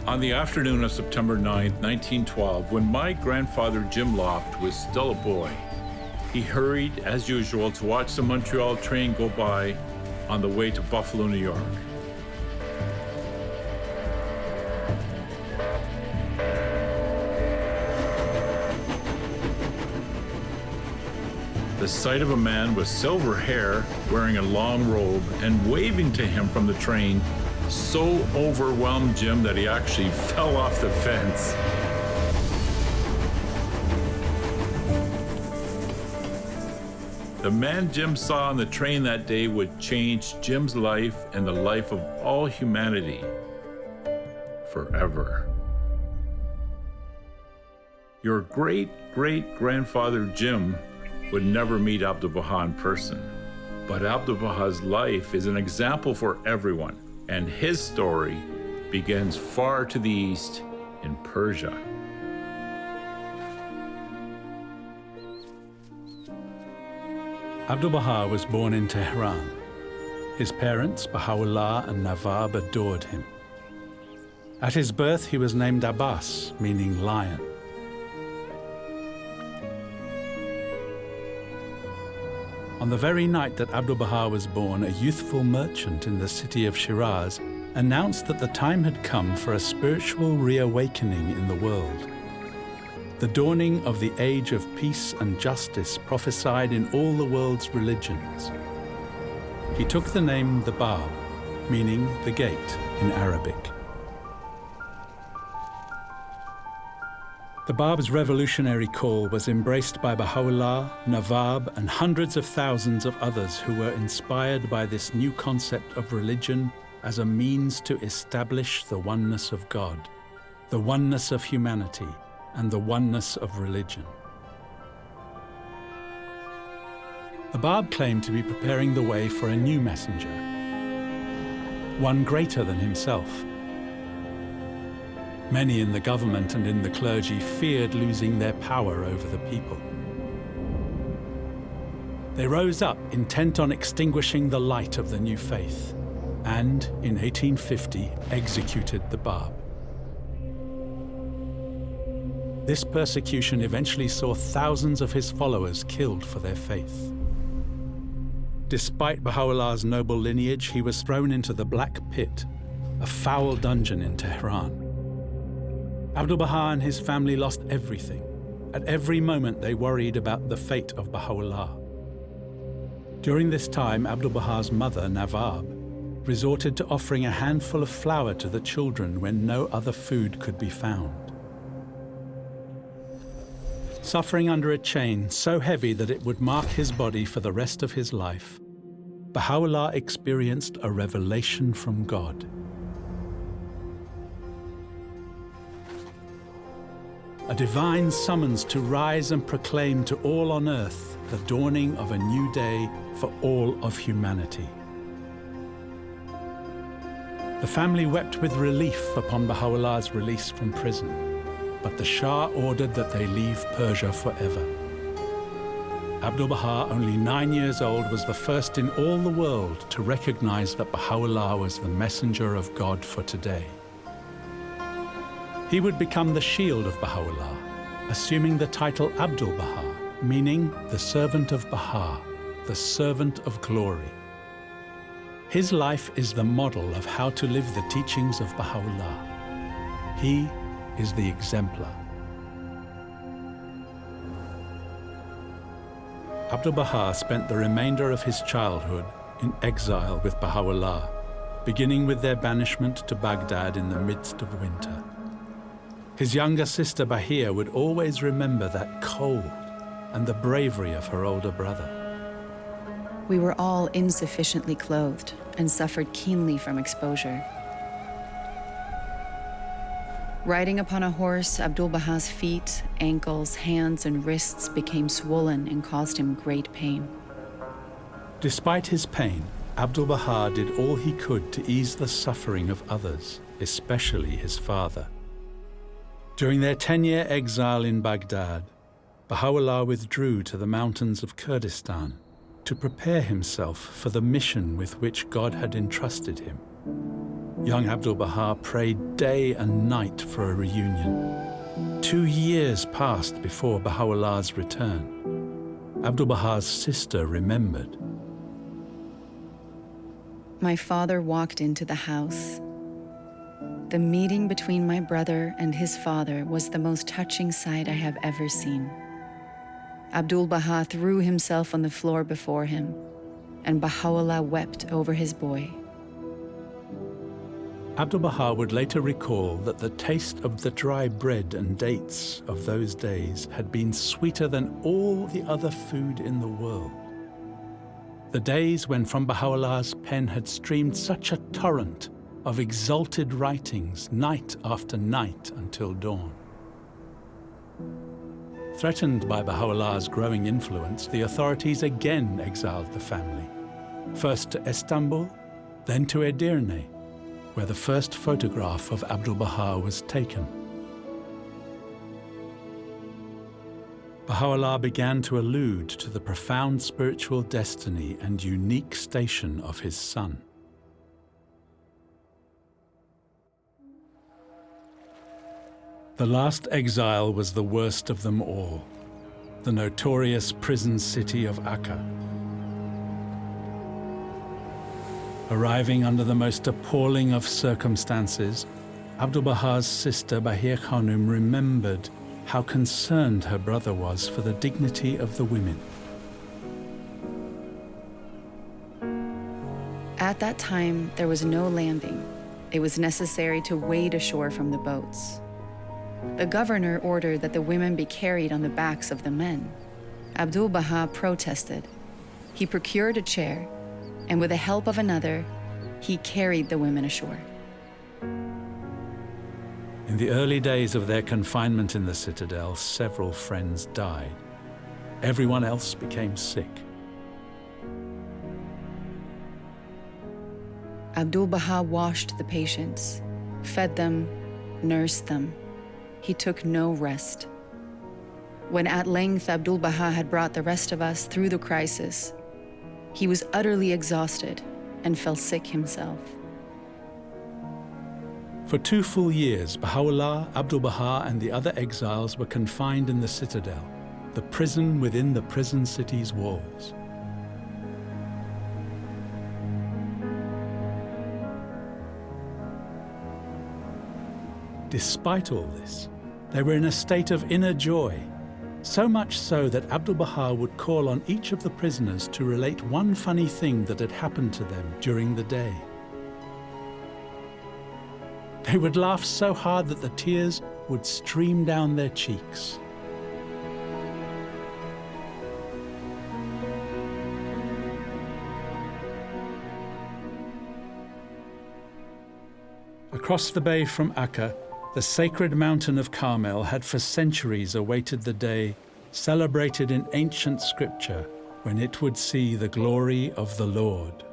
On the afternoon of September 9, 1912, when my grandfather Jim Loft was still a boy, he hurried, as usual, to watch the Montreal train go by on the way to Buffalo, New York. The sight of a man with silver hair, wearing a long robe, and waving to him from the train so overwhelmed Jim that he actually fell off the fence. The man Jim saw on the train that day would change Jim's life and the life of all humanity forever. Your great-great-grandfather Jim would never meet Abdu'l-Baha in person, but Abdu'l-Baha's life is an example for everyone. And his story begins far to the east in Persia. Abdu'l-Baha was born in Tehran. His parents, Baha'u'llah and Nawab, adored him. At his birth, he was named Abbas, meaning lion. On the very night that Abdu'l-Baha was born, a youthful merchant in the city of Shiraz announced that the time had come for a spiritual reawakening in the world. The dawning of the age of peace and justice prophesied in all the world's religions. He took the name the Bab, meaning the gate in Arabic. The Bab's revolutionary call was embraced by Baha'u'llah, Nawab, and hundreds of thousands of others who were inspired by this new concept of religion as a means to establish the oneness of God, the oneness of humanity, and the oneness of religion. The Bab claimed to be preparing the way for a new messenger, one greater than himself. Many in the government and in the clergy feared losing their power over the people. They rose up intent on extinguishing the light of the new faith, and in 1850 executed the Bab. This persecution eventually saw thousands of his followers killed for their faith. Despite Baha'u'llah's noble lineage, he was thrown into the Black Pit, a foul dungeon in Tehran. Abdu'l-Baha and his family lost everything. At every moment, they worried about the fate of Baha'u'llah. During this time, Abdu'l-Baha's mother, Nawab, resorted to offering a handful of flour to the children when no other food could be found. Suffering under a chain so heavy that it would mark his body for the rest of his life, Baha'u'llah experienced a revelation from God. A divine summons to rise and proclaim to all on earth the dawning of a new day for all of humanity. The family wept with relief upon Baha'u'llah's release from prison, but the Shah ordered that they leave Persia forever. Abdu'l-Baha, only 9 years old, was the first in all the world to recognize that Baha'u'llah was the messenger of God for today. He would become the shield of Baha'u'llah, assuming the title Abdu'l-Baha, meaning the servant of Baha, the servant of glory. His life is the model of how to live the teachings of Baha'u'llah. He is the exemplar. Abdu'l-Baha spent the remainder of his childhood in exile with Baha'u'llah, beginning with their banishment to Baghdad in the midst of winter. His younger sister Bahia would always remember that cold and the bravery of her older brother. We were all insufficiently clothed and suffered keenly from exposure. Riding upon a horse, Abdul-Baha's feet, ankles, hands, and wrists became swollen and caused him great pain. Despite his pain, Abdul-Baha did all he could to ease the suffering of others, especially his father. During their 10-year exile in Baghdad, Baha'u'llah withdrew to the mountains of Kurdistan to prepare himself for the mission with which God had entrusted him. Young Abdul-Baha prayed day and night for a reunion. 2 years passed before Baha'u'llah's return. Abdul-Baha's sister remembered. My father walked into the house. The meeting between my brother and his father was the most touching sight I have ever seen. Abdul-Baha threw himself on the floor before him, and Baha'u'llah wept over his boy. Abdul-Baha would later recall that the taste of the dry bread and dates of those days had been sweeter than all the other food in the world. The days when from Baha'u'llah's pen had streamed such a torrent of exalted writings night after night until dawn. Threatened by Baha'u'llah's growing influence, the authorities again exiled the family, first to Istanbul, then to Edirne, where the first photograph of Abdul-Baha was taken. Baha'u'llah began to allude to the profound spiritual destiny and unique station of his son. The last exile was the worst of them all, the notorious prison city of Akka. Arriving under the most appalling of circumstances, Abdul-Baha's sister Bahir Khanum remembered how concerned her brother was for the dignity of the women. At that time, there was no landing. It was necessary to wade ashore from the boats. The governor ordered that the women be carried on the backs of the men. Abdul-Baha protested. He procured a chair, and with the help of another, he carried the women ashore. In the early days of their confinement in the citadel, several friends died. Everyone else became sick. Abdul-Baha washed the patients, fed them, nursed them. He took no rest. When at length Abdul-Baha had brought the rest of us through the crisis, he was utterly exhausted and fell sick himself. For 2 full years, Baha'u'llah, Abdul-Baha, and the other exiles were confined in the citadel, the prison within the prison city's walls. Despite all this, they were in a state of inner joy, so much so that Abdul-Baha would call on each of the prisoners to relate one funny thing that had happened to them during the day. They would laugh so hard that the tears would stream down their cheeks. Across the bay from Akka, the sacred mountain of Carmel had for centuries awaited the day celebrated in ancient scripture when it would see the glory of the Lord.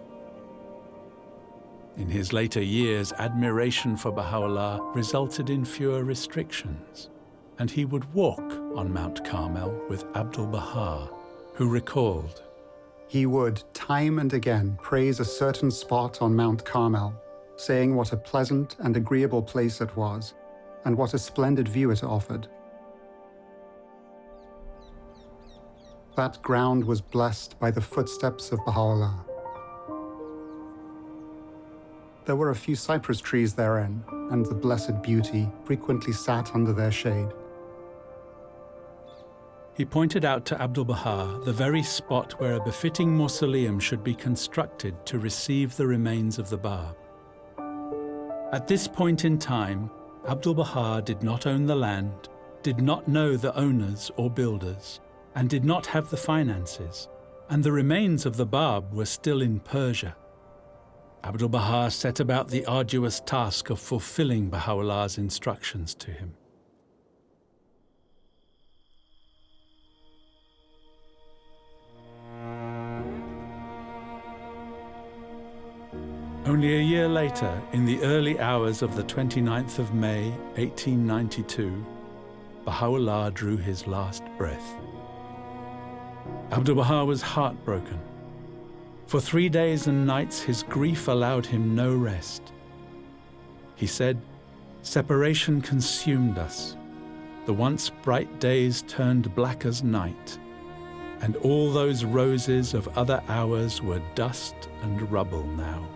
In his later years, admiration for Baha'u'llah resulted in fewer restrictions, and he would walk on Mount Carmel with Abdul-Baha, who recalled, "He would time and again praise a certain spot on Mount Carmel, saying what a pleasant and agreeable place it was, and what a splendid view it offered. That ground was blessed by the footsteps of Baha'u'llah. There were a few cypress trees therein, and the blessed beauty frequently sat under their shade." He pointed out to Abdul-Baha the very spot where a befitting mausoleum should be constructed to receive the remains of the Bab. At this point in time, Abdu'l-Baha did not own the land, did not know the owners or builders, and did not have the finances, and the remains of the Bab were still in Persia. Abdu'l-Baha set about the arduous task of fulfilling Baha'u'llah's instructions to him. Only a year later, in the early hours of the 29th of May, 1892, Baha'u'llah drew his last breath. Abdu'l-Baha was heartbroken. For 3 days and nights, his grief allowed him no rest. He said, "Separation consumed us. The once bright days turned black as night, and all those roses of other hours were dust and rubble now."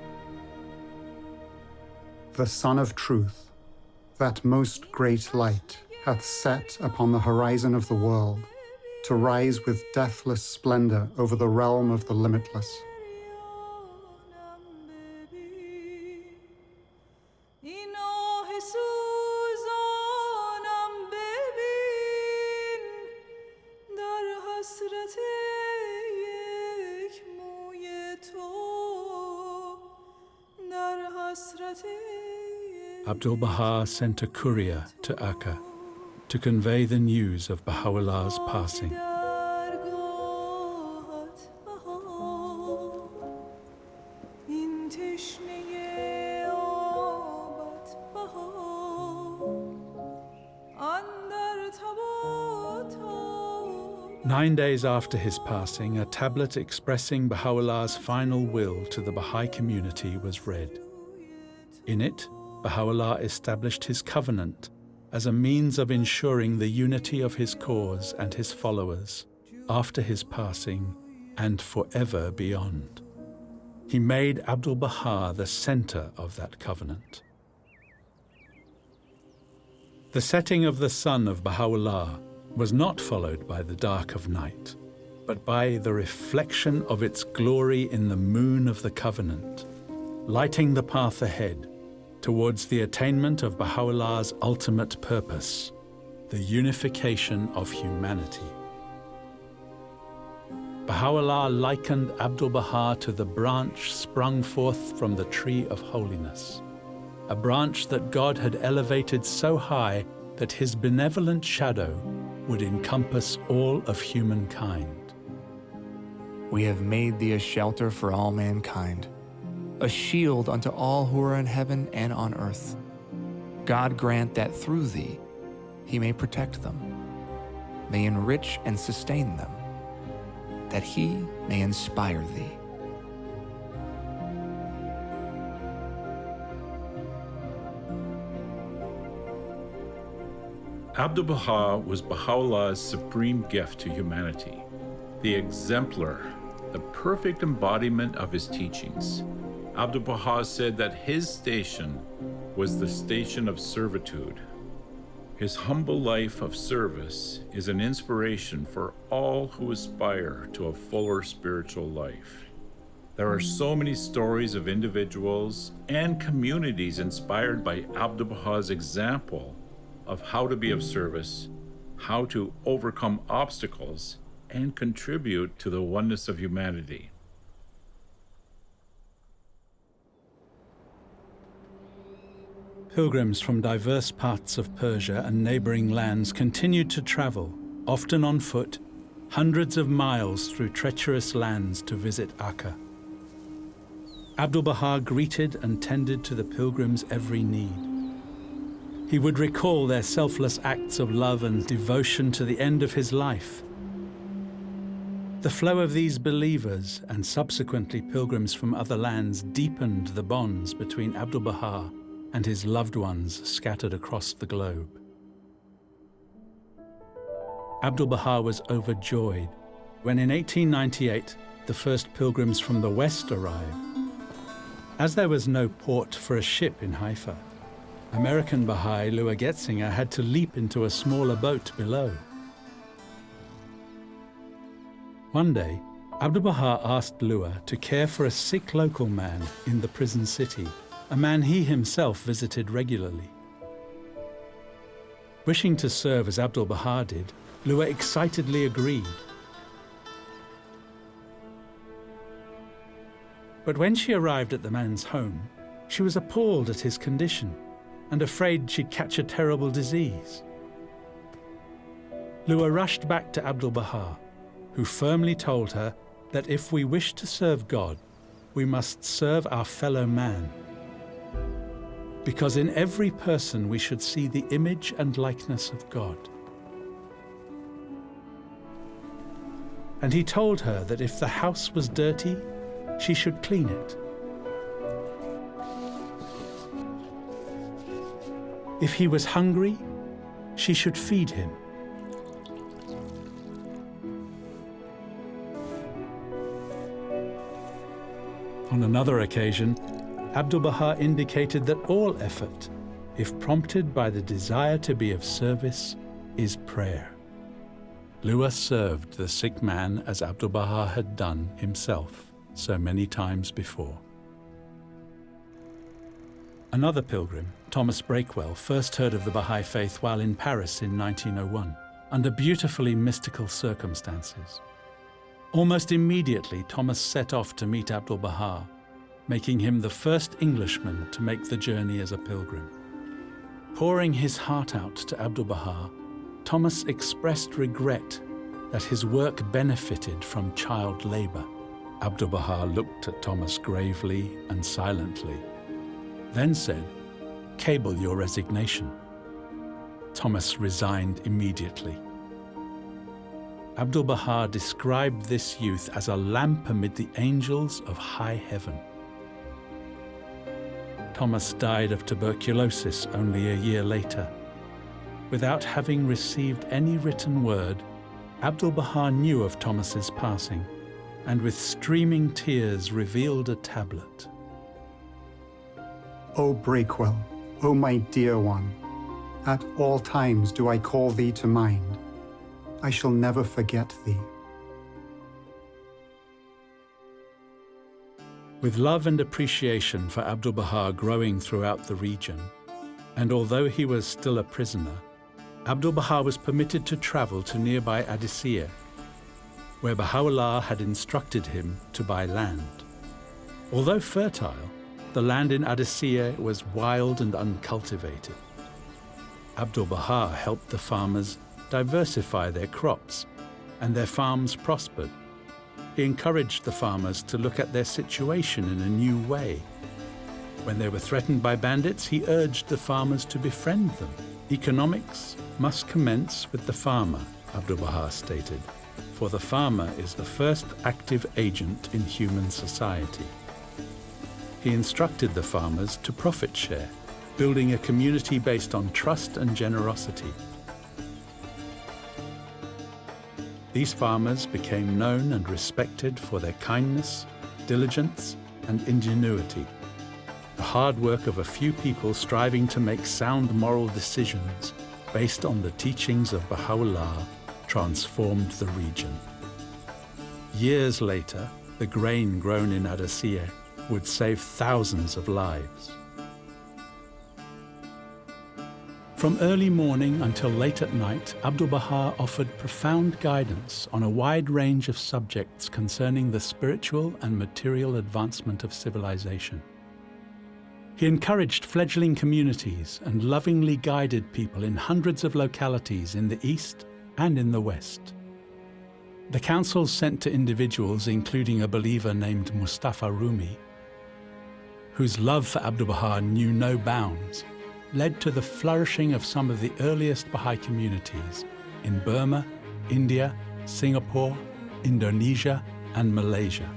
The Sun of Truth, that most great light, hath set upon the horizon of the world, to rise with deathless splendor over the realm of the limitless. Abdu'l-Baha sent a courier to Akka to convey the news of Baha'u'llah's passing. Nine days after his passing, a tablet expressing Baha'u'llah's final will to the Baha'i community was read. In it, Baha'u'llah established his covenant as a means of ensuring the unity of his cause and his followers after his passing and forever beyond. He made Abdu'l-Baha the center of that covenant. The setting of the sun of Baha'u'llah was not followed by the dark of night, but by the reflection of its glory in the moon of the covenant, lighting the path ahead towards the attainment of Baha'u'llah's ultimate purpose, the unification of humanity. Baha'u'llah likened Abdu'l-Baha to the branch sprung forth from the tree of holiness, a branch that God had elevated so high that his benevolent shadow would encompass all of humankind. We have made thee a shelter for all mankind, a shield unto all who are in heaven and on earth. God grant that through thee he may protect them, may enrich and sustain them, that he may inspire thee. Abdu'l-Baha was Baha'u'llah's supreme gift to humanity, the exemplar, the perfect embodiment of his teachings. Abdu'l-Baha said that his station was the station of servitude. His humble life of service is an inspiration for all who aspire to a fuller spiritual life. There are so many stories of individuals and communities inspired by Abdu'l-Baha's example of how to be of service, how to overcome obstacles, and contribute to the oneness of humanity. Pilgrims from diverse parts of Persia and neighboring lands continued to travel, often on foot, hundreds of miles through treacherous lands to visit Akka. Abdu'l-Baha greeted and tended to the pilgrims' every need. He would recall their selfless acts of love and devotion to the end of his life. The flow of these believers and subsequently pilgrims from other lands deepened the bonds between Abdu'l-Baha and his loved ones scattered across the globe. Abdu'l-Baha was overjoyed when in 1898 the first pilgrims from the West arrived. As there was no port for a ship in Haifa, American Baha'i Lua Getzinger had to leap into a smaller boat below. One day, Abdu'l-Baha asked Lua to care for a sick local man in the prison city a man he himself visited regularly. Wishing to serve as Abdu'l-Baha did, Lua excitedly agreed. But when she arrived at the man's home, she was appalled at his condition and afraid she'd catch a terrible disease. Lua rushed back to Abdu'l-Baha, who firmly told her that if we wish to serve God, we must serve our fellow man. Because in every person we should see the image and likeness of God. And he told her that if the house was dirty, she should clean it. If he was hungry, she should feed him. On another occasion, Abdu'l-Baha indicated that all effort, if prompted by the desire to be of service, is prayer. Lua served the sick man as Abdu'l-Baha had done himself so many times before. Another pilgrim, Thomas Breakwell, first heard of the Baha'i faith while in Paris in 1901, under beautifully mystical circumstances. Almost immediately, Thomas set off to meet Abdu'l-Baha, making him the first Englishman to make the journey as a pilgrim. Pouring his heart out to Abdu'l-Baha, Thomas expressed regret that his work benefited from child labor. Abdu'l-Baha looked at Thomas gravely and silently, then said, "Cable your resignation." Thomas resigned immediately. Abdu'l-Baha described this youth as a lamp amid the angels of high heaven. Thomas died of tuberculosis only a year later. Without having received any written word, Abdu'l-Baha knew of Thomas's passing, and with streaming tears revealed a tablet. O Breakwell, O my dear one, at all times do I call thee to mind. I shall never forget thee. With love and appreciation for Abdu'l-Baha growing throughout the region, and although he was still a prisoner, Abdu'l-Baha was permitted to travel to nearby Adisiyah, where Baha'u'llah had instructed him to buy land. Although fertile, the land in Adisiyah was wild and uncultivated. Abdu'l-Baha helped the farmers diversify their crops, and their farms prospered. He encouraged the farmers to look at their situation in a new way. When they were threatened by bandits, he urged the farmers to befriend them. Economics must commence with the farmer, Abdu'l-Baha stated, for the farmer is the first active agent in human society. He instructed the farmers to profit share, building a community based on trust and generosity. These farmers became known and respected for their kindness, diligence, and ingenuity. The hard work of a few people striving to make sound moral decisions based on the teachings of Baha'u'llah transformed the region. Years later, the grain grown in Adisiyah would save thousands of lives. From early morning until late at night, Abdu'l-Baha offered profound guidance on a wide range of subjects concerning the spiritual and material advancement of civilization. He encouraged fledgling communities and lovingly guided people in hundreds of localities in the East and in the West. The counsels sent to individuals, including a believer named Mustafa Rumi, whose love for Abdu'l-Baha knew no bounds, led to the flourishing of some of the earliest Baha'i communities in Burma, India, Singapore, Indonesia, and Malaysia.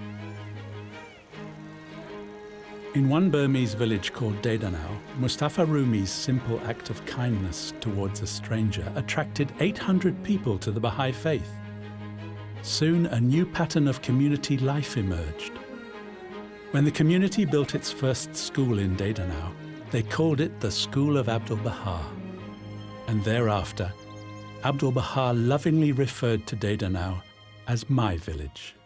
In one Burmese village called Dedanau, Mustafa Rumi's simple act of kindness towards a stranger attracted 800 people to the Baha'i faith. Soon, a new pattern of community life emerged. When the community built its first school in Dedanau, they called it the School of Abdu'l-Baha. And thereafter, Abdu'l-Baha lovingly referred to Dedanau as my village.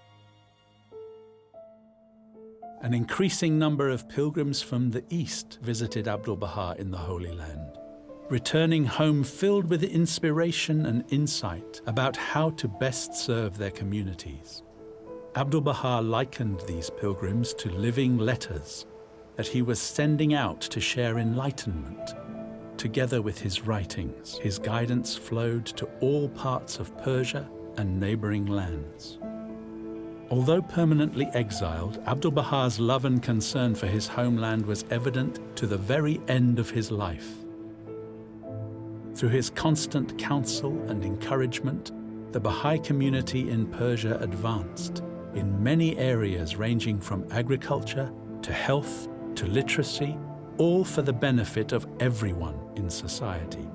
an increasing number of pilgrims from the East visited Abdu'l-Baha in the Holy Land, returning home filled with inspiration and insight about how to best serve their communities. Abdu'l-Baha likened these pilgrims to living letters that he was sending out to share enlightenment. Together with his writings, his guidance flowed to all parts of Persia and neighboring lands. Although permanently exiled, Abdu'l-Baha's love and concern for his homeland was evident to the very end of his life. Through his constant counsel and encouragement, the Baha'i community in Persia advanced in many areas ranging from agriculture to health to literacy, all for the benefit of everyone in society.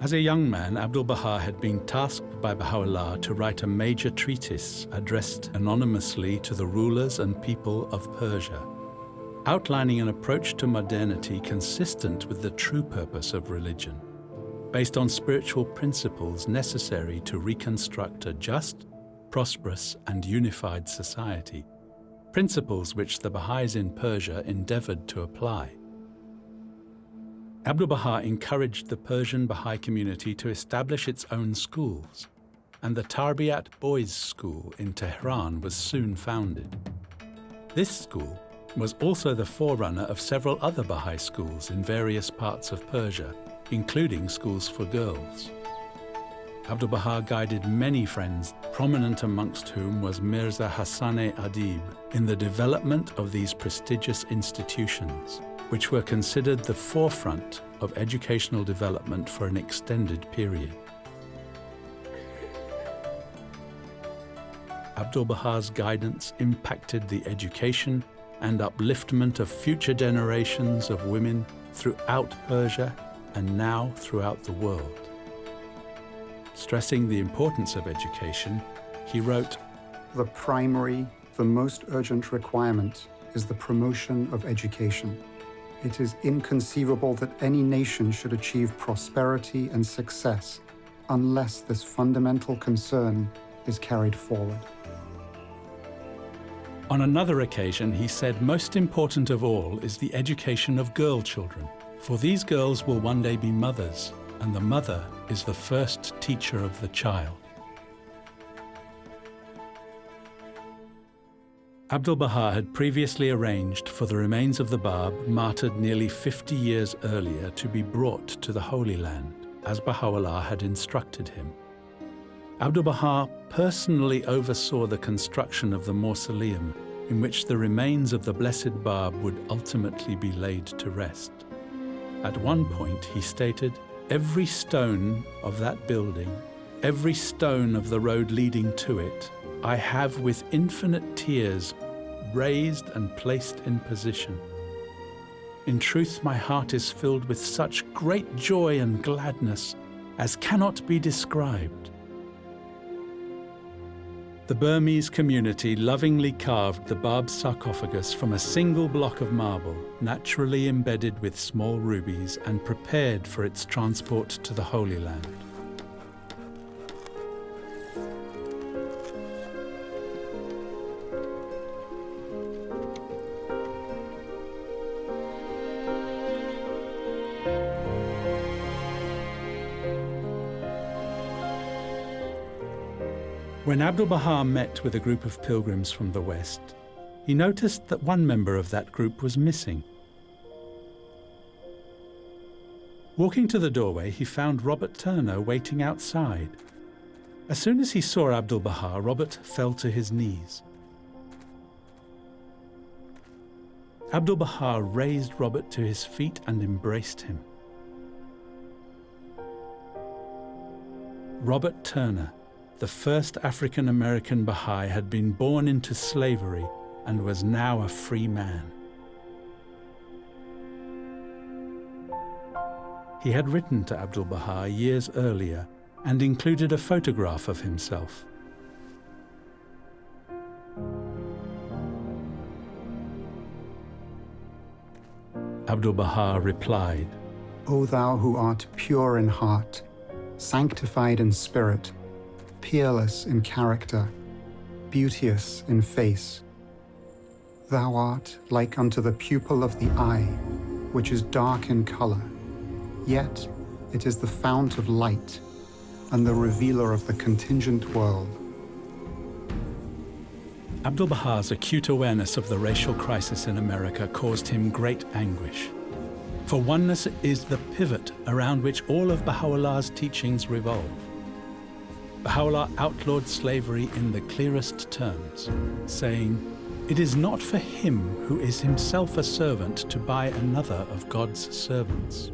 As a young man, Abdu'l-Baha had been tasked by Baha'u'llah to write a major treatise addressed anonymously to the rulers and people of Persia, outlining an approach to modernity consistent with the true purpose of religion, based on spiritual principles necessary to reconstruct a just, prosperous, and unified society, principles which the Baha'is in Persia endeavored to apply. Abdu'l-Baha encouraged the Persian Baha'i community to establish its own schools, and the Tarbiyat Boys' School in Tehran was soon founded. This school was also the forerunner of several other Baha'i schools in various parts of Persia, including schools for girls. Abdu'l-Baha guided many friends, prominent amongst whom was Mirza Hassan-e Adib, in the development of these prestigious institutions, which were considered the forefront of educational development for an extended period. Abdu'l-Baha's guidance impacted the education and upliftment of future generations of women throughout Persia and now throughout the world. Stressing the importance of education, he wrote, "The primary, the most urgent requirement is the promotion of education. It is inconceivable that any nation should achieve prosperity and success unless this fundamental concern is carried forward." On another occasion, he said, "Most important of all is the education of girl children, for these girls will one day be mothers, and the mother is the first teacher of the child." Abdu'l-Baha had previously arranged for the remains of the Bab, martyred nearly 50 years earlier, to be brought to the Holy Land, as Baha'u'llah had instructed him. Abdu'l-Baha personally oversaw the construction of the mausoleum in which the remains of the Blessed Bab would ultimately be laid to rest. At one point, he stated, "Every stone of that building, every stone of the road leading to it, I have with infinite tears raised and placed in position. In truth, my heart is filled with such great joy and gladness as cannot be described." The Burmese community lovingly carved the Bab sarcophagus from a single block of marble, naturally embedded with small rubies, and prepared for its transport to the Holy Land. When Abdu'l-Baha met with a group of pilgrims from the West, he noticed that one member of that group was missing. Walking to the doorway, he found Robert Turner waiting outside. As soon as he saw Abdu'l-Baha, Robert fell to his knees. Abdu'l-Baha raised Robert to his feet and embraced him. Robert Turner, the first African-American Baha'i, had been born into slavery and was now a free man. He had written to Abdu'l-Baha years earlier and included a photograph of himself. Abdu'l-Baha replied, "O thou who art pure in heart, sanctified in spirit, peerless in character, beauteous in face. Thou art like unto the pupil of the eye, which is dark in color, yet it is the fount of light and the revealer of the contingent world. Abdu'l-Baha's acute awareness of the racial crisis in America caused him great anguish. For oneness is the pivot around which all of Baha'u'llah's teachings revolve. Baha'u'llah outlawed slavery in the clearest terms, saying, "It is not for him who is himself a servant to buy another of God's servants."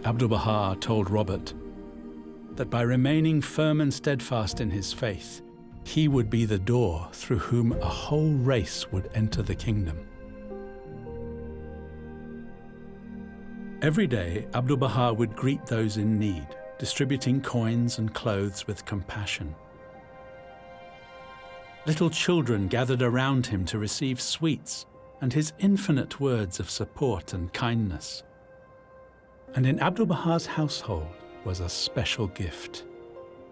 Abdu'l-Baha told Robert that by remaining firm and steadfast in his faith, he would be the door through whom a whole race would enter the kingdom. Every day, Abdu'l-Baha would greet those in need, distributing coins and clothes with compassion. Little children gathered around him to receive sweets and his infinite words of support and kindness. And in Abdu'l-Baha's household was a special gift,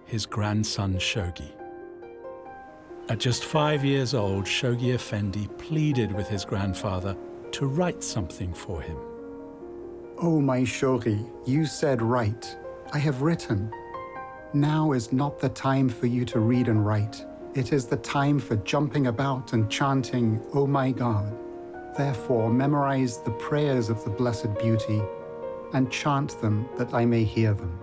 his grandson Shoghi. At just 5 years old, Shoghi Effendi pleaded with his grandfather to write something for him. "Oh, my Shoghi, you said write. I have written. Now is not the time for you to read and write. It is the time for jumping about and chanting, 'Oh my God.' Therefore, memorize the prayers of the Blessed Beauty and chant them that I may hear them."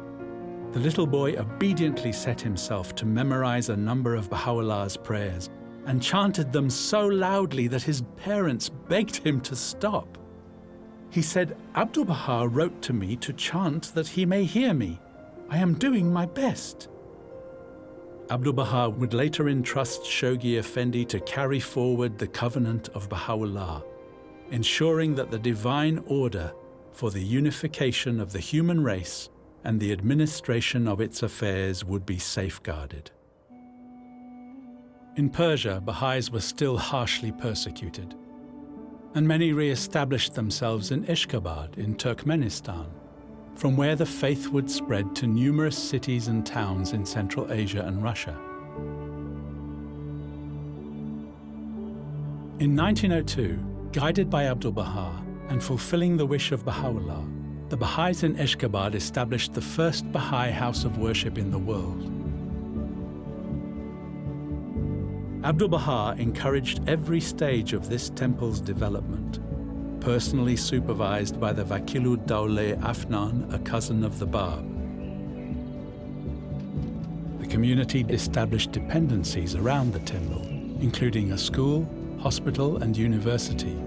The little boy obediently set himself to memorize a number of Baha'u'llah's prayers and chanted them so loudly that his parents begged him to stop. He said, "Abdu'l-Baha wrote to me to chant that he may hear me. I am doing my best." Abdu'l-Baha would later entrust Shoghi Effendi to carry forward the covenant of Baha'u'llah, ensuring that the divine order for the unification of the human race and the administration of its affairs would be safeguarded. In Persia, Baha'is were still harshly persecuted, and many re-established themselves in Ashgabat in Turkmenistan, from where the faith would spread to numerous cities and towns in Central Asia and Russia. In 1902, guided by Abdu'l-Baha and fulfilling the wish of Baha'u'llah, the Baha'is in Ashgabat established the first Baha'i house of worship in the world. Abdu'l-Baha encouraged every stage of this temple's development, personally supervised by the Vakilud Dawle Afnan, a cousin of the Bab. The community established dependencies around the temple, including a school, hospital, and university.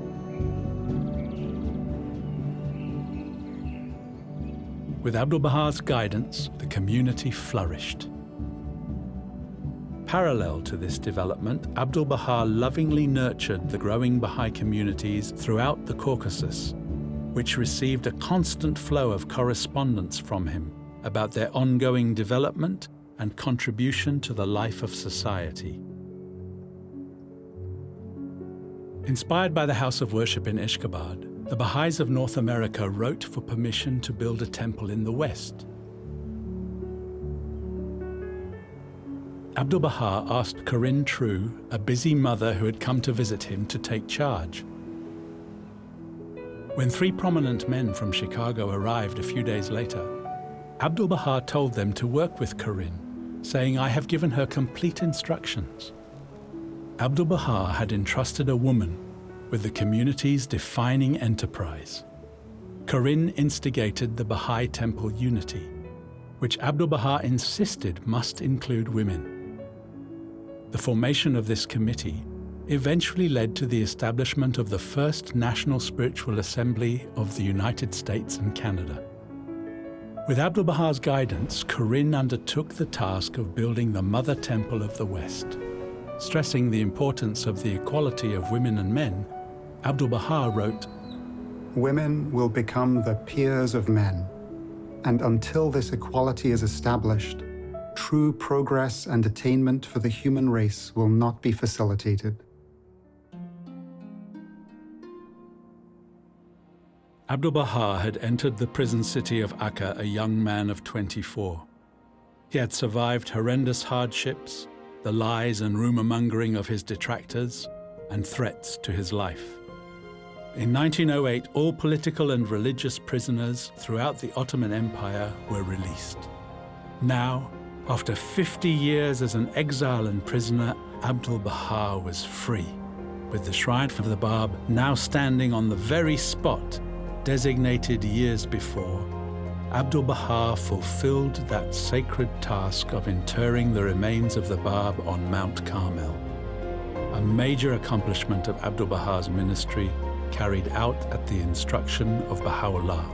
With Abdu'l-Baha's guidance, the community flourished. Parallel to this development, Abdu'l-Baha lovingly nurtured the growing Baha'i communities throughout the Caucasus, which received a constant flow of correspondence from him about their ongoing development and contribution to the life of society. Inspired by the house of worship in Ashgabat, the Baha'is of North America wrote for permission to build a temple in the West. Abdu'l-Baha asked Corinne True, a busy mother who had come to visit him, to take charge. When 3 prominent men from Chicago arrived a few days later, Abdu'l-Baha told them to work with Corinne, saying, "I have given her complete instructions." Abdu'l-Baha had entrusted a woman with the community's defining enterprise. Corinne instigated the Baha'i Temple Unity, which Abdu'l-Baha insisted must include women. The formation of this committee eventually led to the establishment of the first National Spiritual Assembly of the United States and Canada. With Abdu'l-Baha's guidance, Corinne undertook the task of building the Mother Temple of the West. Stressing the importance of the equality of women and men, Abdu'l-Baha wrote, "Women will become the peers of men, and until this equality is established, true progress and attainment for the human race will not be facilitated." Abdu'l-Baha had entered the prison city of Akka a young man of 24. He had survived horrendous hardships, the lies and rumor-mongering of his detractors, and threats to his life. In 1908, all political and religious prisoners throughout the Ottoman Empire were released. Now, after 50 years as an exile and prisoner, Abdul-Baha was free, with the shrine for the Bab now standing on the very spot designated years before. Abdul-Baha fulfilled that sacred task of interring the remains of the Bab on Mount Carmel, a major accomplishment of Abdul-Baha's ministry carried out at the instruction of Baha'u'llah.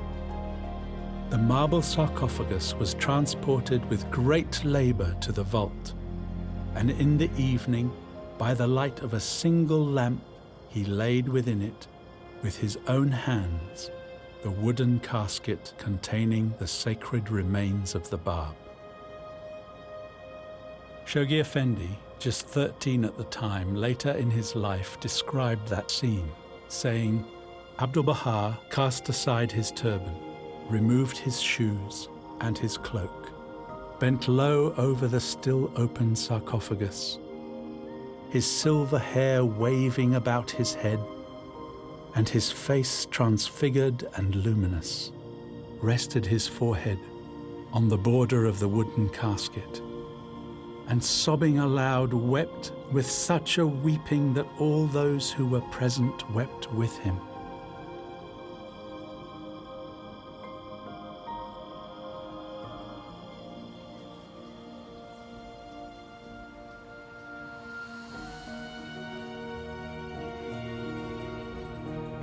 The marble sarcophagus was transported with great labor to the vault, and in the evening, by the light of a single lamp, he laid within it, with his own hands, the wooden casket containing the sacred remains of the Bab. Shoghi Effendi, just 13 at the time, later in his life described that scene, saying, Abdul-Baha cast aside his turban, removed his shoes and his cloak, bent low over the still open sarcophagus, his silver hair waving about his head, and his face transfigured and luminous, rested his forehead on the border of the wooden casket, and sobbing aloud wept with such a weeping that all those who were present wept with him.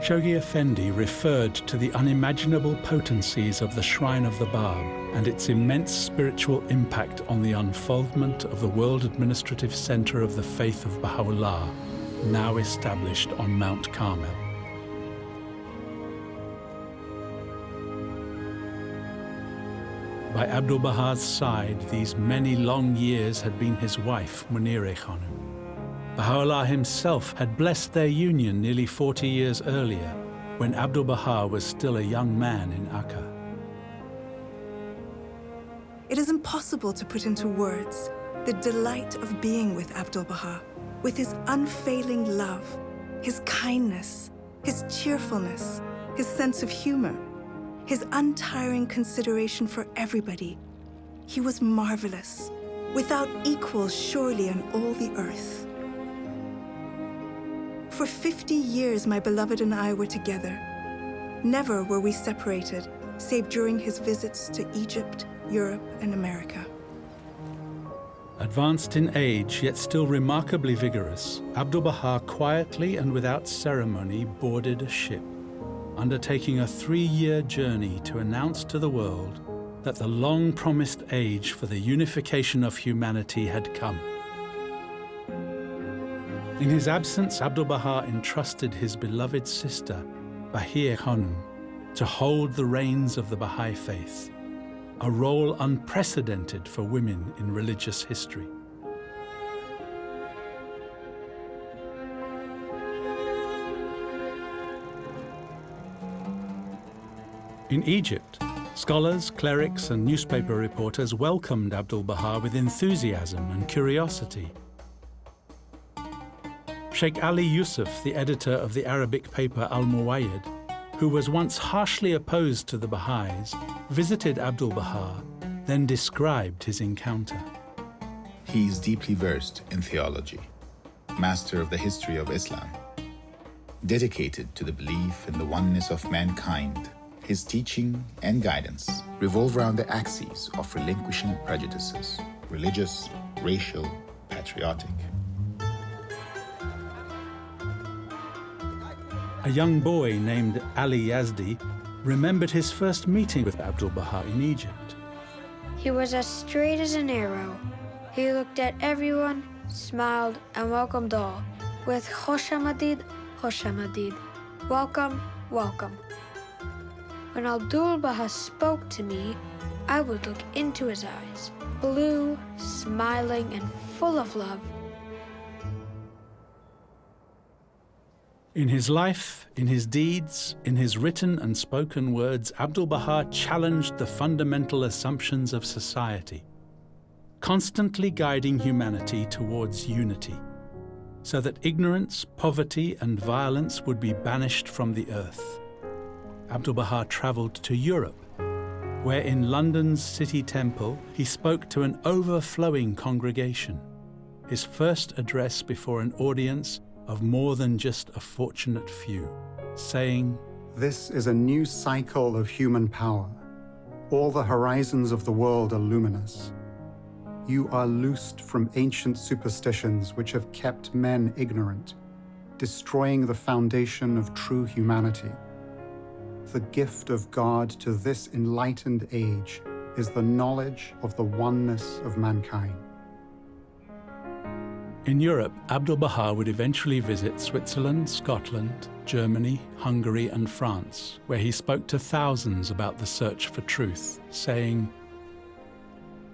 Shoghi Effendi referred to the unimaginable potencies of the Shrine of the Bab and its immense spiritual impact on the unfoldment of the World Administrative Center of the Faith of Baha'u'llah, now established on Mount Carmel. By Abdul-Baha's side, these many long years had been his wife, Munira Khanum. Baha'u'llah himself had blessed their union nearly 40 years earlier, when Abdul-Baha was still a young man in Akka. It is impossible to put into words the delight of being with Abdul-Baha, with his unfailing love, his kindness, his cheerfulness, his sense of humor, his untiring consideration for everybody. He was marvelous, without equal surely on all the earth. For 50 years, my beloved and I were together. Never were we separated, save during his visits to Egypt, Europe, and America. Advanced in age, yet still remarkably vigorous, Abdul-Baha quietly and without ceremony boarded a ship, undertaking a 3-year journey to announce to the world that the long-promised age for the unification of humanity had come. In his absence, Abdul-Baha entrusted his beloved sister, Bahir Khanum, to hold the reins of the Baha'i faith, a role unprecedented for women in religious history. In Egypt, scholars, clerics, and newspaper reporters welcomed Abdul-Baha with enthusiasm and curiosity. Sheikh Ali Yusuf, the editor of the Arabic paper Al-Muwayyid, who was once harshly opposed to the Baha'is, visited Abdul-Baha, then described his encounter. He is deeply versed in theology, master of the history of Islam, dedicated to the belief in the oneness of mankind. His teaching and guidance revolve around the axes of relinquishing prejudices, religious, racial, patriotic. A young boy named Ali Yazdi remembered his first meeting with Abdul-Baha in Egypt. He was as straight as an arrow. He looked at everyone, smiled, and welcomed all with Khosh Amadid, Khosh Amadid. Welcome, welcome. When Abdul-Baha spoke to me, I would look into his eyes, blue, smiling, and full of love. In his life, in his deeds, in his written and spoken words, Abdul-Baha challenged the fundamental assumptions of society, constantly guiding humanity towards unity, so that ignorance, poverty, and violence would be banished from the earth. Abdu'l-Baha travelled to Europe, where in London's City Temple he spoke to an overflowing congregation, his first address before an audience of more than just a fortunate few, saying, "This is a new cycle of human power. All the horizons of the world are luminous. You are loosed from ancient superstitions which have kept men ignorant, destroying the foundation of true humanity. The gift of God to this enlightened age is the knowledge of the oneness of mankind." In Europe, Abdu'l-Baha would eventually visit Switzerland, Scotland, Germany, Hungary, and France, where he spoke to thousands about the search for truth, saying,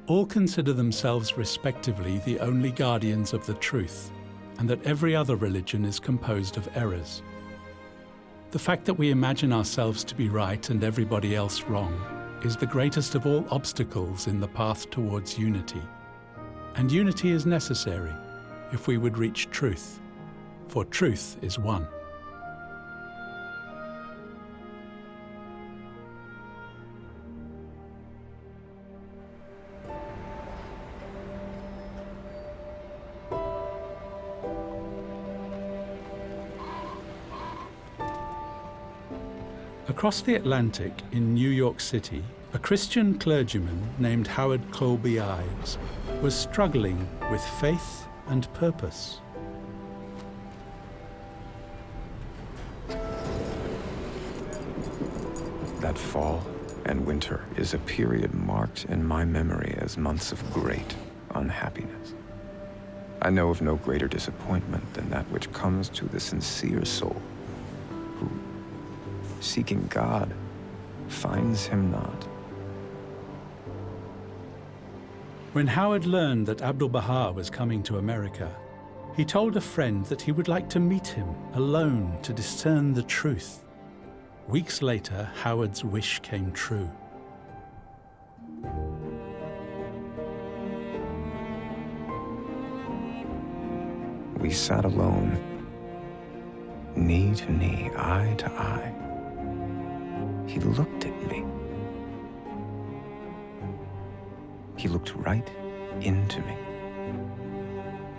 "All consider themselves respectively the only guardians of the truth, and that every other religion is composed of errors. The fact that we imagine ourselves to be right and everybody else wrong is the greatest of all obstacles in the path towards unity. And unity is necessary if we would reach truth, for truth is one." Across the Atlantic in New York City, a Christian clergyman named Howard Colby Ives was struggling with faith and purpose. That fall and winter is a period marked in my memory as months of great unhappiness. I know of no greater disappointment than that which comes to the sincere soul who, seeking God, finds him not. When Howard learned that Abdu'l-Baha was coming to America, he told a friend that he would like to meet him alone to discern the truth. Weeks later, Howard's wish came true. We sat alone, knee to knee, eye to eye. He looked at me. He looked right into me.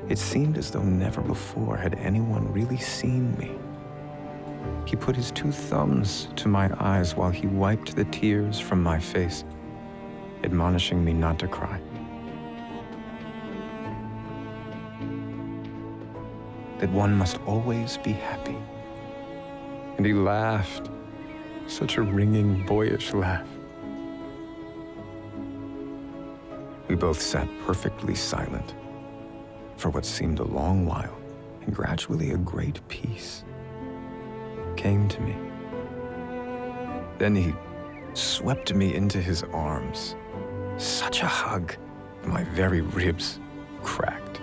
It seemed as though never before had anyone really seen me. He put his two thumbs to my eyes while he wiped the tears from my face, admonishing me not to cry. That one must always be happy. And he laughed, such a ringing, boyish laugh. We both sat perfectly silent for what seemed a long while, and gradually a great peace came to me. Then he swept me into his arms. Such a hug, my very ribs cracked.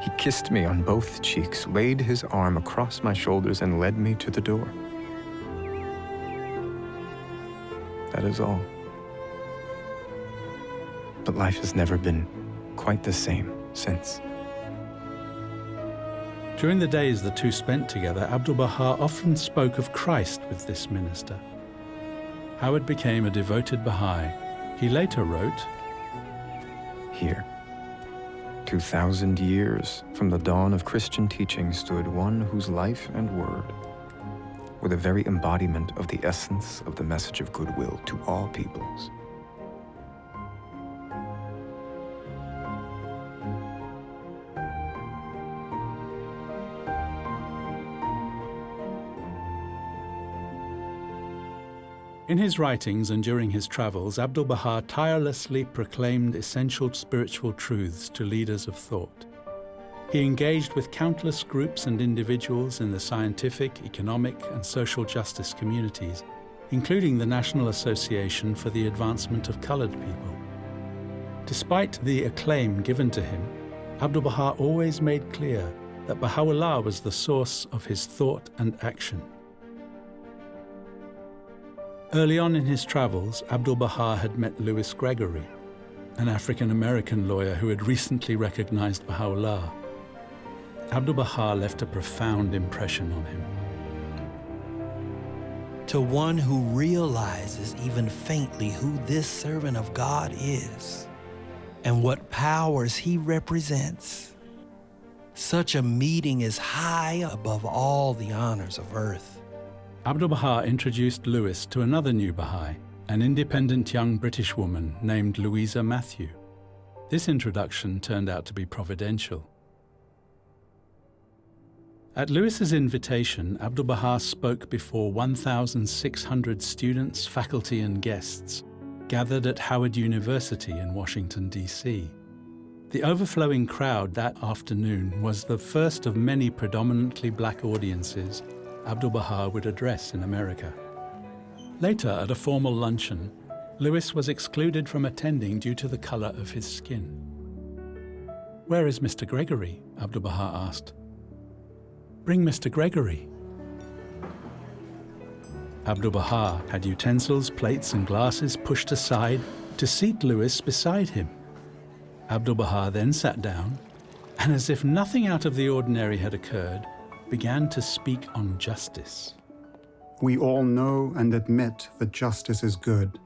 He kissed me on both cheeks, laid his arm across my shoulders, and led me to the door. That is all. But life has never been quite the same since. During the days the two spent together, Abdu'l-Baha often spoke of Christ with this minister. Howard became a devoted Baha'i. He later wrote, "Here, 2,000 years from the dawn of Christian teaching stood one whose life and word were the very embodiment of the essence of the message of goodwill to all peoples. In his writings and during his travels, Abdu'l-Baha tirelessly proclaimed essential spiritual truths to leaders of thought. He engaged with countless groups and individuals in the scientific, economic, and social justice communities, including the National Association for the Advancement of Colored People. Despite the acclaim given to him, Abdu'l-Baha always made clear that Baha'u'llah was the source of his thought and action. Early on in his travels, Abdu'l-Baha had met Louis Gregory. an African-American lawyer who had recently recognized Baha'u'llah. Abdu'l-Baha left a profound impression on him. To one who realizes even faintly who this servant of God is and what powers he represents, such a meeting is high above all the honors of earth. Abdu'l-Baha introduced Lewis to another new Baha'i, an independent young British woman named Louisa Matthew. This introduction turned out to be providential. At Lewis's invitation, Abdu'l-Baha spoke before 1,600 students, faculty, and guests gathered at Howard University in Washington, D.C. The overflowing crowd that afternoon was the first of many predominantly black audiences Abdu'l-Baha would address in America. Later, at a formal luncheon, Lewis was excluded from attending due to the color of his skin. "Where is Mr. Gregory?" Abdu'l-Baha asked. "Bring Mr. Gregory." Abdu'l-Baha had utensils, plates, and glasses pushed aside to seat Lewis beside him. Abdu'l-Baha then sat down, and as if nothing out of the ordinary had occurred, began to speak on justice. We all know and admit that justice is good,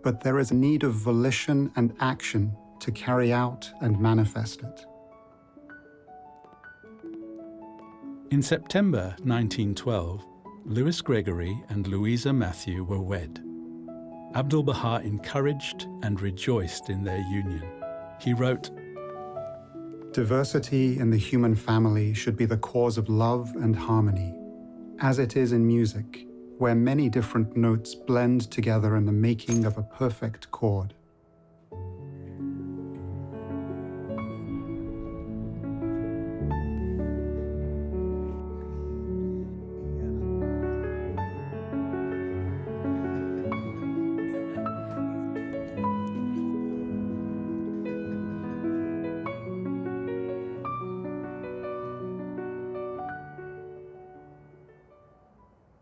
but there is a need of volition and action to carry out and manifest it. In September 1912, Lewis Gregory and Louisa Matthew were wed. Abdu'l-Baha encouraged and rejoiced in their union. He wrote, "Diversity in the human family should be the cause of love and harmony, as it is in music, where many different notes blend together in the making of a perfect chord."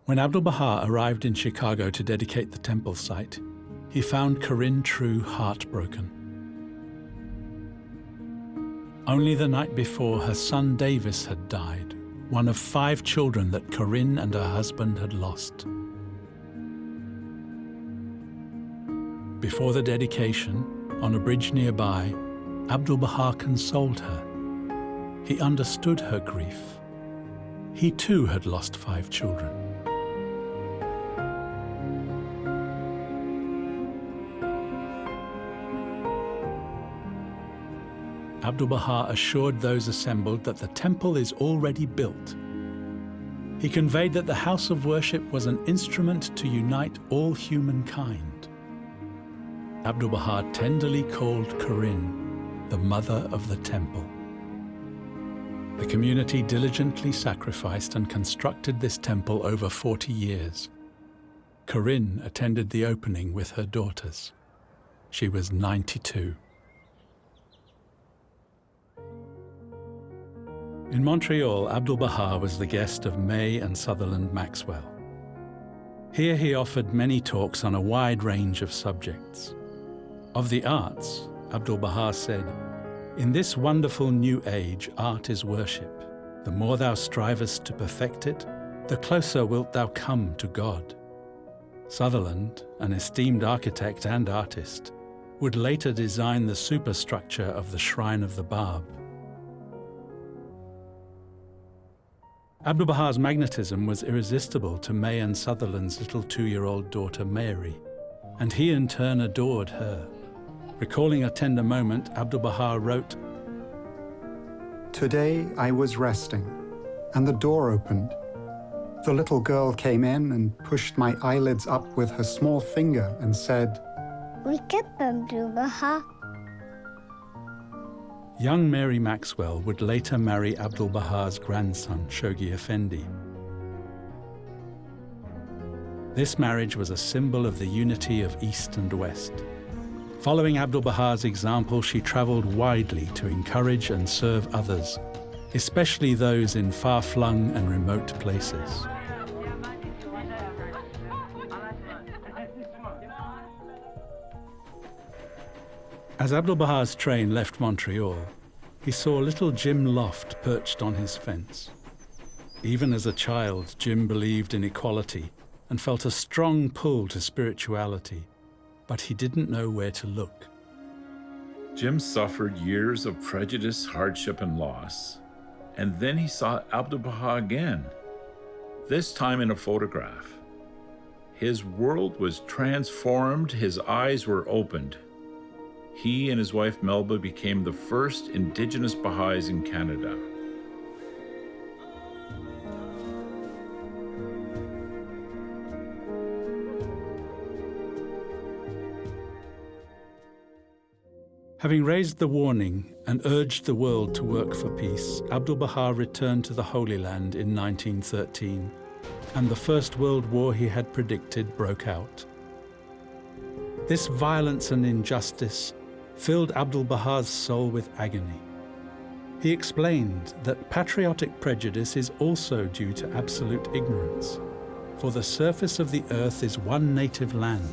When Abdu'l-Baha arrived in Chicago to dedicate the temple site, he found Corinne True heartbroken. Only the night before, her son Davis had died, one of 5 children that Corinne and her husband had lost. Before the dedication, on a bridge nearby, Abdu'l-Baha consoled her. He understood her grief. He too had lost 5 children. Abdu'l-Baha assured those assembled that the temple is already built. He conveyed that the house of worship was an instrument to unite all humankind. Abdu'l-Baha tenderly called Corinne the mother of the temple. The community diligently sacrificed and constructed this temple over 40 years. Corinne attended the opening with her daughters. She was 92. In Montreal, Abdu'l-Baha was the guest of May and Sutherland Maxwell. Here he offered many talks on a wide range of subjects. Of the arts, Abdu'l-Baha said, "In this wonderful new age, art is worship. The more thou strivest to perfect it, the closer wilt thou come to God." Sutherland, an esteemed architect and artist, would later design the superstructure of the Shrine of the Bab. Abdu'l-Baha's magnetism was irresistible to May and Sutherland's little 2-year-old daughter Mary, and he in turn adored her. Recalling a tender moment, Abdu'l-Baha wrote, "Today I was resting, and the door opened. The little girl came in and pushed my eyelids up with her small finger and said, 'Wake up, Abdu'l-Baha.'" Young Mary Maxwell would later marry Abdu'l-Baha's grandson, Shoghi Effendi. This marriage was a symbol of the unity of East and West. Following Abdu'l-Baha's example, she traveled widely to encourage and serve others, especially those in far-flung and remote places. As Abdu'l-Baha's train left Montreal, he saw little Jim Loft perched on his fence. Even as a child, Jim believed in equality and felt a strong pull to spirituality, but he didn't know where to look. Jim suffered years of prejudice, hardship, and loss. And then he saw Abdu'l-Baha again, this time in a photograph. His world was transformed, his eyes were opened. He and his wife Melba became the first Indigenous Baha'is in Canada. Having raised the warning and urged the world to work for peace, Abdu'l-Baha returned to the Holy Land in 1913, and the First World War he had predicted broke out. This violence and injustice filled Abdu'l-Baha's soul with agony. He explained that patriotic prejudice is also due to absolute ignorance, for the surface of the earth is one native land.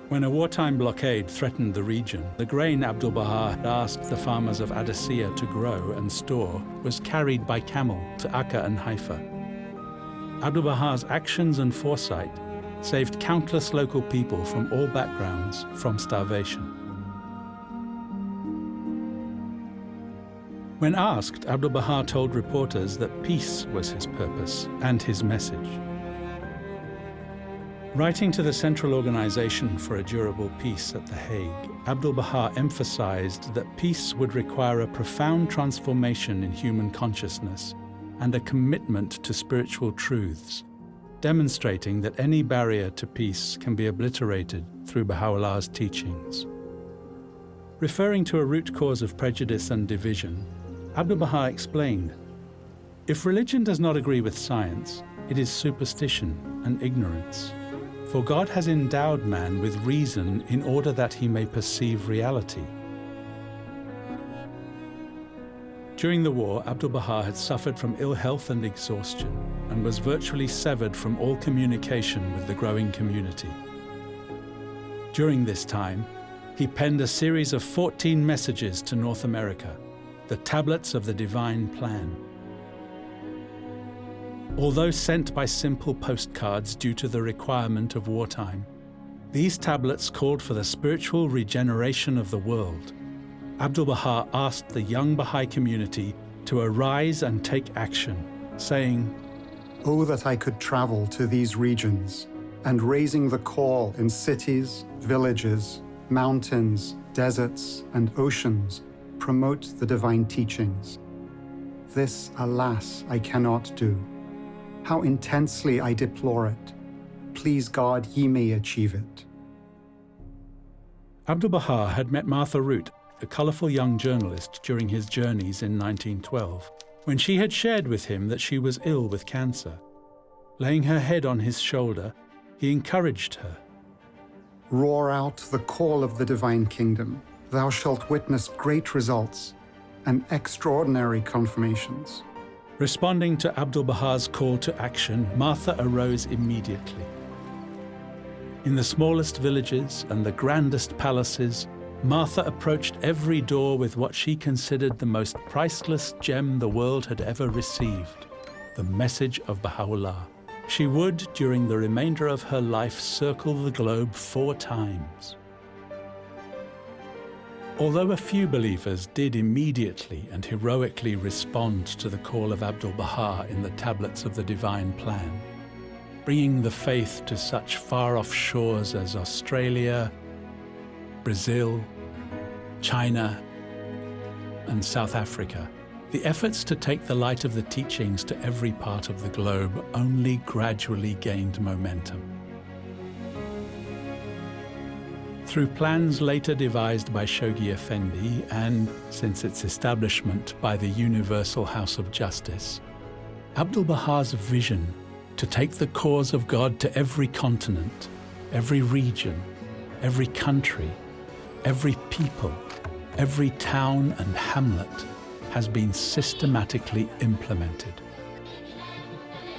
When a wartime blockade threatened the region, the grain Abdu'l-Baha had asked the farmers of Adessia to grow and store was carried by camel to Akka and Haifa. Abdu'l-Baha's actions and foresight saved countless local people from all backgrounds from starvation. When asked, Abdu'l-Baha told reporters that peace was his purpose and his message. Writing to the Central Organization for a Durable Peace at The Hague, Abdu'l-Baha emphasized that peace would require a profound transformation in human consciousness and a commitment to spiritual truths, demonstrating that any barrier to peace can be obliterated through Baha'u'llah's teachings. Referring to a root cause of prejudice and division, Abdu'l-Baha explained, "If religion does not agree with science, it is superstition and ignorance. For God has endowed man with reason in order that he may perceive reality." During the war, Abdu'l-Baha had suffered from ill health and exhaustion and was virtually severed from all communication with the growing community. During this time, he penned a series of 14 messages to North America, the tablets of the divine plan. Although sent by simple postcards due to the requirement of wartime, these tablets called for the spiritual regeneration of the world. Abdu'l-Baha asked the young Baha'i community to arise and take action, saying, "Oh, that I could travel to these regions, and raising the call in cities, villages, mountains, deserts, and oceans, promote the divine teachings. This, alas, I cannot do. How intensely I deplore it. Please God, ye may achieve it." Abdu'l-Baha had met Martha Root, a colorful young journalist, during his journeys in 1912, when she had shared with him that she was ill with cancer. Laying her head on his shoulder, he encouraged her. "Roar out the call of the divine kingdom. Thou shalt witness great results and extraordinary confirmations." Responding to Abdu'l-Baha's call to action, Martha arose immediately. In the smallest villages and the grandest palaces, Martha approached every door with what she considered the most priceless gem the world had ever received, the message of Baha'u'llah. She would, during the remainder of her life, circle the globe 4 times. Although a few believers did immediately and heroically respond to the call of Abdu'l-Baha in the tablets of the divine plan, bringing the faith to such far-off shores as Australia, Brazil, China, and South Africa, the efforts to take the light of the teachings to every part of the globe only gradually gained momentum. Through plans later devised by Shoghi Effendi and, since its establishment, by the Universal House of Justice, Abdu'l-Baha's vision to take the cause of God to every continent, every region, every country, every people, every town and hamlet has been systematically implemented.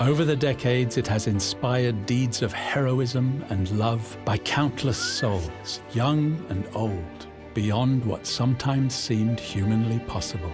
Over the decades, it has inspired deeds of heroism and love by countless souls, young and old, beyond what sometimes seemed humanly possible.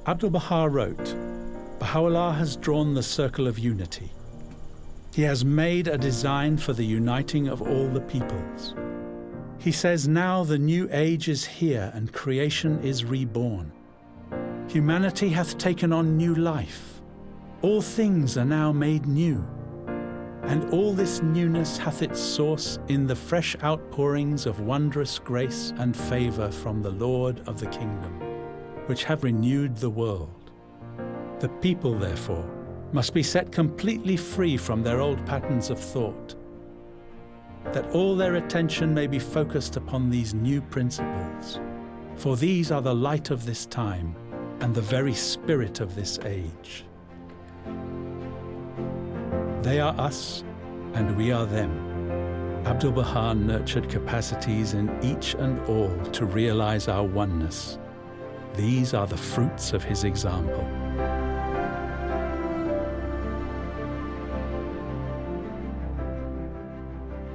Abdu'l-Baha wrote, Baha'u'llah has drawn the circle of unity. He has made a design for the uniting of all the peoples. He says now the new age is here and creation is reborn. Humanity hath taken on new life. All things are now made new. And all this newness hath its source in the fresh outpourings of wondrous grace and favor from the Lord of the kingdom, which have renewed the world. The people, therefore, must be set completely free from their old patterns of thought, that all their attention may be focused upon these new principles, for these are the light of this time and the very spirit of this age. They are us, and we are them. Abdu'l-Baha nurtured capacities in each and all to realize our oneness. These are the fruits of his example.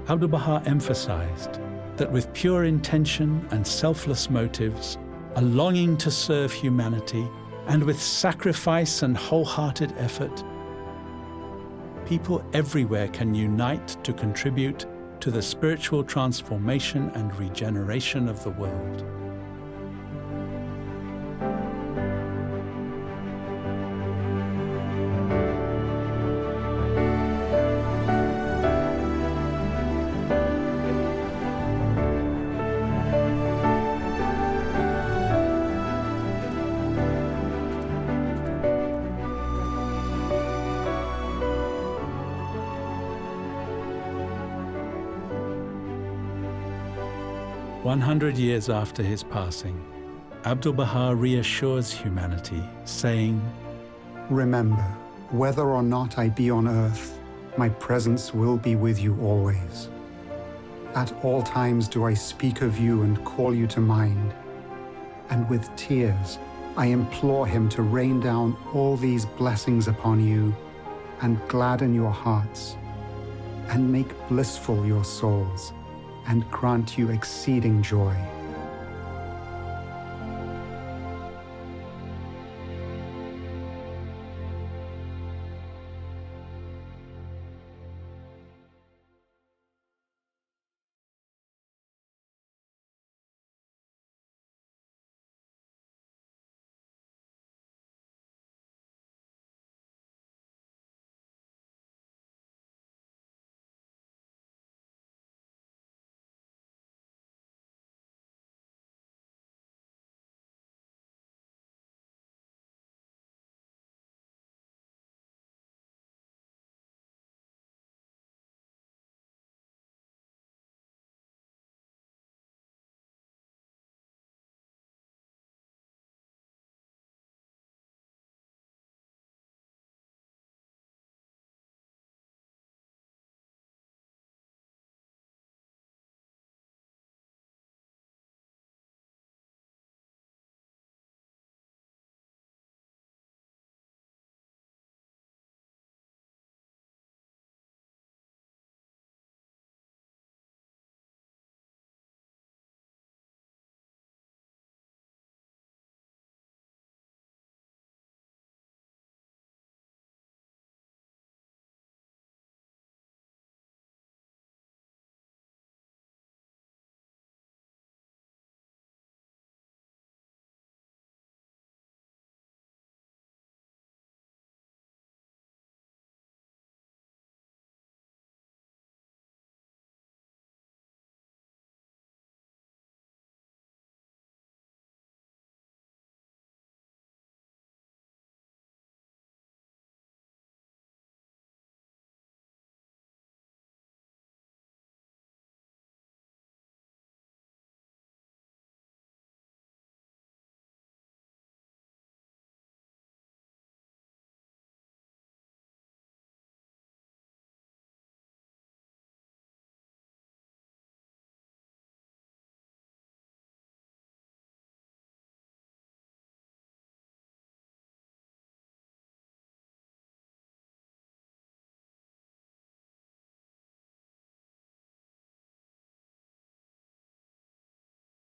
Abdu'l-Baha emphasized that with pure intention and selfless motives, a longing to serve humanity, and with sacrifice and wholehearted effort, people everywhere can unite to contribute to the spiritual transformation and regeneration of the world. "100 years after his passing, Abdu'l-Baha reassures humanity, saying, Remember, whether or not I be on earth, my presence will be with you always. At all times do I speak of you and call you to mind, and with tears I implore him to rain down all these blessings upon you and gladden your hearts and make blissful your souls and grant you exceeding joy.